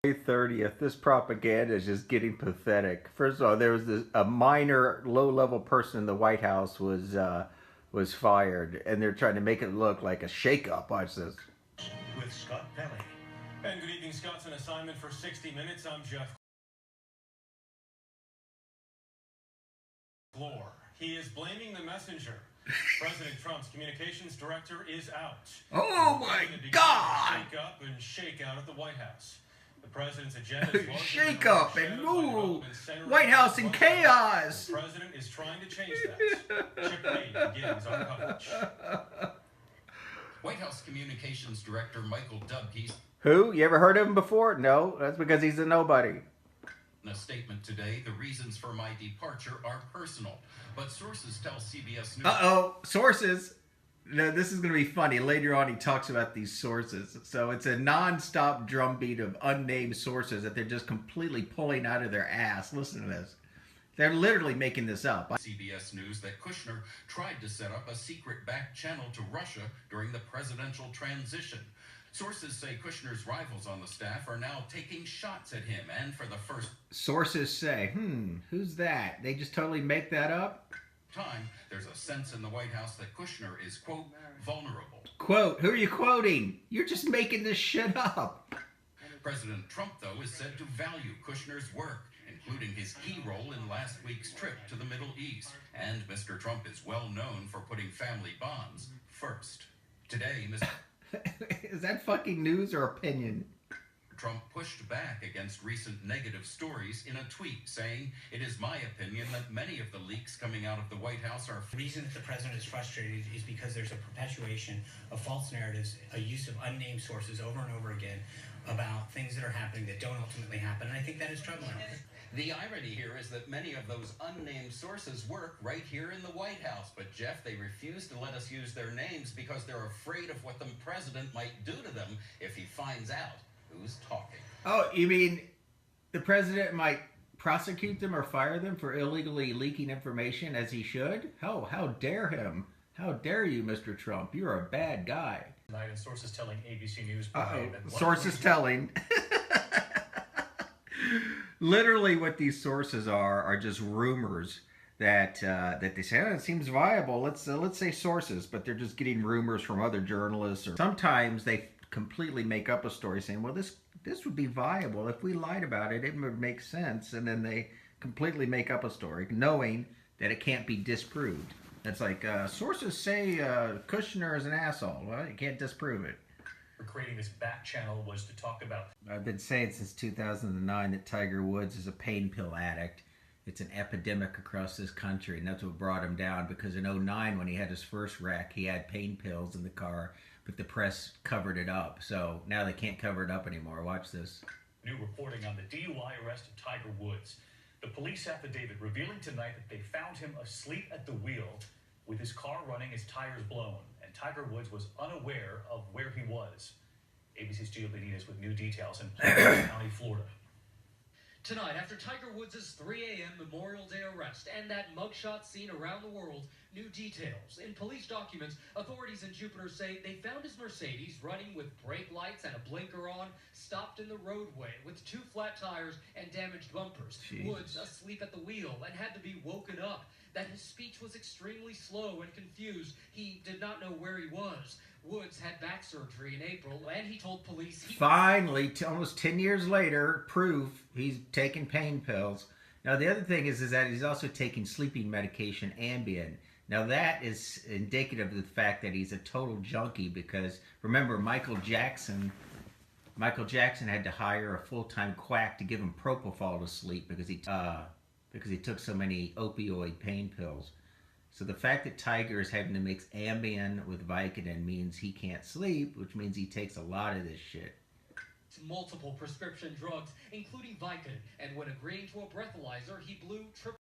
May 30th, this propaganda is just getting pathetic. First of all, there was a minor, low-level person in the White House was fired, and they're trying to make it look like a shakeup. Watch this. With Scott Pelley. And good evening, Scott's an assignment for 60 Minutes. I'm Jeff Glore. He is blaming the messenger. President Trump's communications director is out. Oh my God! Shake up and shake out at the White House. The president's agenda is shake up and move. White House in chaos. The president is trying to change that. Chip Reed begins our coverage. White House Communications Director Michael Debunking. Who? You ever heard of him before? No, that's because he's a nobody. In a statement today, the reasons for my departure are personal, but sources tell CBS News. Uh-oh, sources. Now, this is going to be funny. Later on, he talks about these sources. So it's a non-stop drumbeat of unnamed sources that they're just completely pulling out of their ass. Listen to this. They're literally making this up. CBS News that Kushner tried to set up a secret back channel to Russia during the presidential transition. Sources say Kushner's rivals on the staff are now taking shots at him, and for the first sources say, who's that? They just totally make that up? Time, there's a sense in the White House that Kushner is, quote, vulnerable. Quote, who are you quoting? You're just making this shit up. President Trump, though, is said to value Kushner's work, including his key role in last week's trip to the Middle East. And Mr. Trump is well known for putting family bonds first. Today, Mr. Is that fucking news or opinion? Trump pushed back against recent negative stories in a tweet, saying, "It is my opinion that many of the leaks coming out of the White House are..." The reason that the president is frustrated is because there's a perpetuation of false narratives, a use of unnamed sources over and over again about things that are happening that don't ultimately happen, and I think that is troubling. The irony here is that many of those unnamed sources work right here in the White House, but Jeff, they refuse to let us use their names because they're afraid of what the president might do to them if he finds out who's talking. Oh, you mean the president might prosecute them or fire them for illegally leaking information, as he should? How dare him? How dare you, Mr. Trump? You're a bad guy. Tonight, and sources telling ABC News. Sources telling. Literally, what these sources are just rumors that they say, oh, it seems viable. Let's say sources, but they're just getting rumors from other journalists. Or sometimes they completely make up a story saying, well, this would be viable if we lied about it. It would make sense, and then they completely make up a story, knowing that it can't be disproved. It's like sources say Kushner is an asshole. Well, you can't disprove it. For creating this back channel was to talk about. I've been saying since 2009 that Tiger Woods is a pain pill addict. It's an epidemic across this country, and that's what brought him down, because in 2009, when he had his first wreck, he had pain pills in the car, but the press covered it up. So now they can't cover it up anymore. Watch this. New reporting on the DUI arrest of Tiger Woods. The police affidavit revealing tonight that they found him asleep at the wheel with his car running, his tires blown, and Tiger Woods was unaware of where he was. ABC's Gio Benitez with new details in Palm County, Florida. Tonight, after Tiger Woods' 3 a.m. Memorial Day arrest and that mugshot seen around the world, new details. In police documents, authorities in Jupiter say they found his Mercedes running with brake lights and a blinker on, stopped in the roadway with 2 flat tires and damaged bumpers. Jeez. Woods asleep at the wheel and had to be woken up. That his speech was extremely slow and confused. He did not know where he was. Woods had back surgery in April, and he told police finally, almost 10 years later, proof he's taking pain pills. Now, the other thing is that he's also taking sleeping medication, Ambien. Now, that is indicative of the fact that he's a total junkie, because, remember, Michael Jackson had to hire a full-time quack to give him propofol to sleep because he took so many opioid pain pills. So the fact that Tiger is having to mix Ambien with Vicodin means he can't sleep, which means he takes a lot of this shit. multiple prescription drugs, including Vicodin, and when agreeing to a breathalyzer, he blew triple